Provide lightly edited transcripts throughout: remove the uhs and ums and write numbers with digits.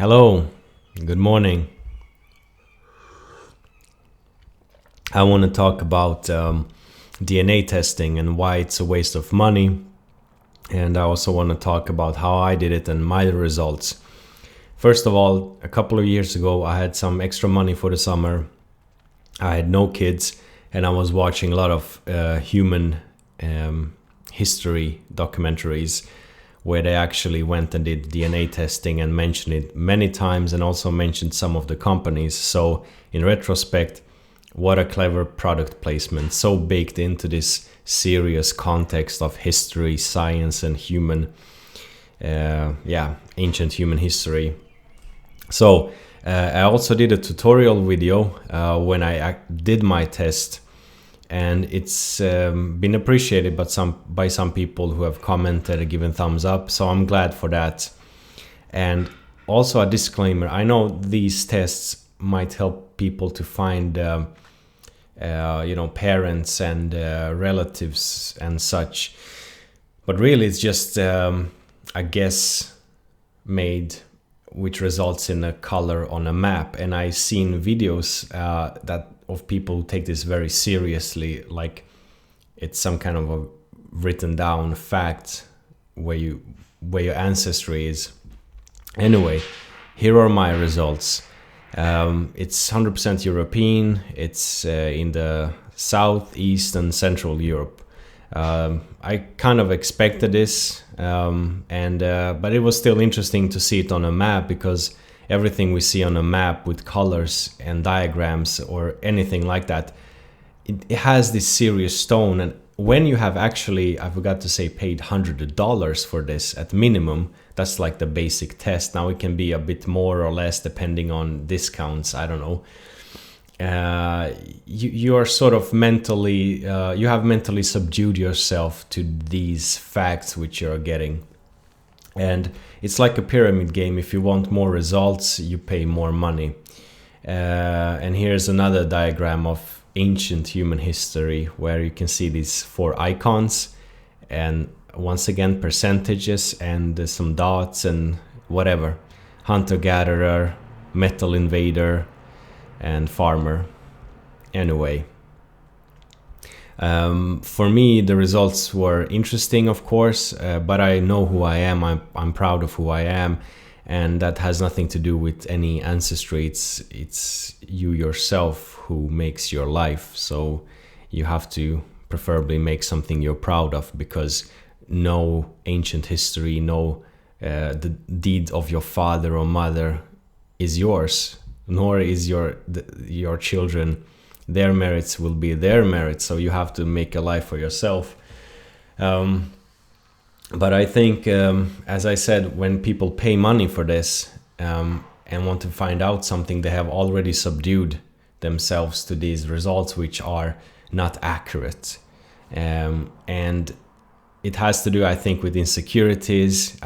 Hello, good morning. I want to talk about DNA testing and why it's a waste of money. And I also want to talk about how I did it and my results. First of all, a couple of years ago, I had some extra money for the summer. I had no kids, and I was watching a lot of human history documentaries where they actually went and did DNA testing and mentioned it many times and also mentioned some of the companies. So, in retrospect, what a clever product placement, so baked into this serious context of history, science, and ancient human history. So, I also did a tutorial video when I did my test, and it's been appreciated by some people who have commented and given thumbs up. So I'm glad for that. And also a disclaimer: I know these tests might help people to find, parents and relatives and such, but really it's just a guess made which results in a color on a map. And I've seen videos that of people who take this very seriously, like it's some kind of a written down fact where your ancestry is. Anyway, here are my results. It's 100% European. It's in the South, East, and Central Europe. I kind of expected this, but it was still interesting to see it on a map, because everything we see on a map with colors and diagrams or anything like that, it has this serious tone. And when you have actually, I forgot to say, paid $100 for this at minimum, that's like the basic test. Now it can be a bit more or less depending on discounts, I don't know. You are sort of mentally, you have mentally subdued yourself to these facts which you're getting. And it's like a pyramid game. If you want more results, you pay more money. And here's another diagram of ancient human history where you can see these four icons, and once again percentages and some dots and whatever: hunter-gatherer, metal invader, and farmer. Anyway, for me, the results were interesting, of course, but I know who I am. I'm proud of who I am, and that has nothing to do with any ancestry. It's you yourself who makes your life. So you have to preferably make something you're proud of, because no ancient history, no the deed of your father or mother is yours, nor is your children. Their merits will be their merits, so you have to make a life for yourself. But I think, as I said, when people pay money for this and want to find out something, they have already subdued themselves to these results, which are not accurate. And it has to do, I think, with insecurities,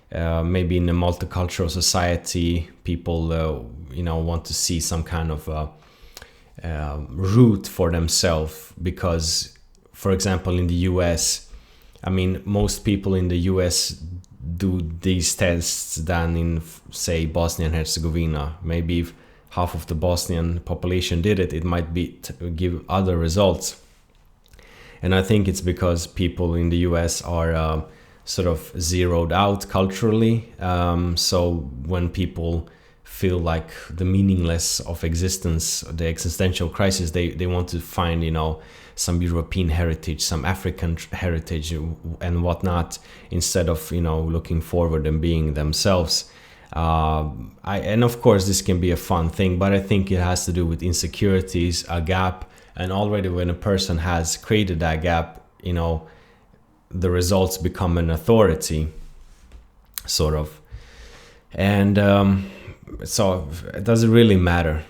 maybe in a multicultural society, people want to see some kind of root for themselves, because, for example, in the US, I mean, most people in the US do these tests than in, say, Bosnia and Herzegovina. Maybe if half of the Bosnian population did it, it might give other results. And I think it's because people in the US are sort of zeroed out culturally. So when people feel like the meaningless of existence, the existential crisis, they want to find, some European heritage, some African heritage and whatnot, instead of, looking forward and being themselves. And of course, this can be a fun thing, but I think it has to do with insecurities, a gap. And already when a person has created that gap, the results become an authority, sort of. And so it doesn't really matter,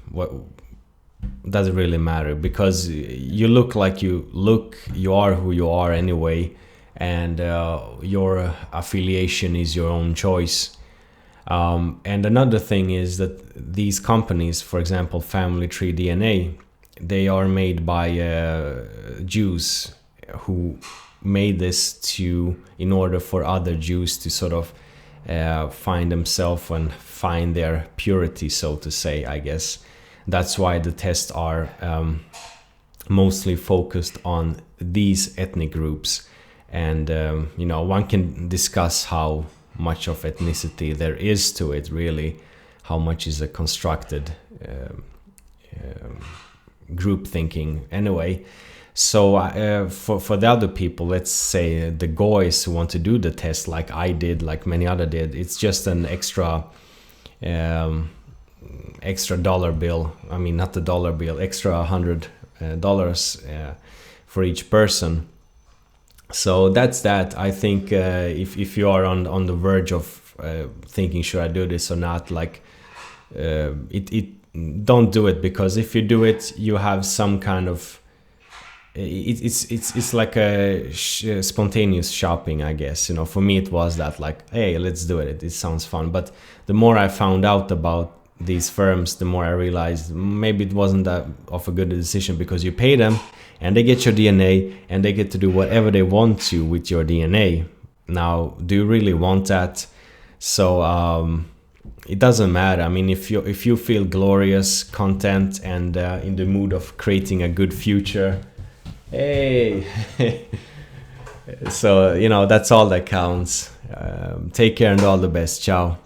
what doesn't really matter, because you look like you look, you are who you are anyway, and your affiliation is your own choice. And another thing is that these companies, for example, Family Tree DNA, they are made by Jews who made this in order for other Jews to sort of find themselves and find their purity, so to say, I guess. That's why the tests are mostly focused on these ethnic groups. And one can discuss how much of ethnicity there is to it, really, how much is a constructed group thinking anyway. So for the other people, let's say the guys who want to do the test, like I did, like many other did, it's just an extra dollar bill. I mean, not the dollar bill, extra $100 for each person. So that's that. I think if you are on the verge of thinking, should I do this or not, like don't do it, because if you do it, you have some kind of it's like a spontaneous shopping, I guess. For me it was that, like, hey, let's do it. It sounds fun. But the more I found out about these firms, the more I realized maybe it wasn't that of a good decision, because you pay them and they get your DNA and they get to do whatever they want to with your DNA. Now, do you really want that? So it doesn't matter. I mean, if you feel glorious, content, and in the mood of creating a good future, hey, so that's all that counts. Take care and all the best. Ciao.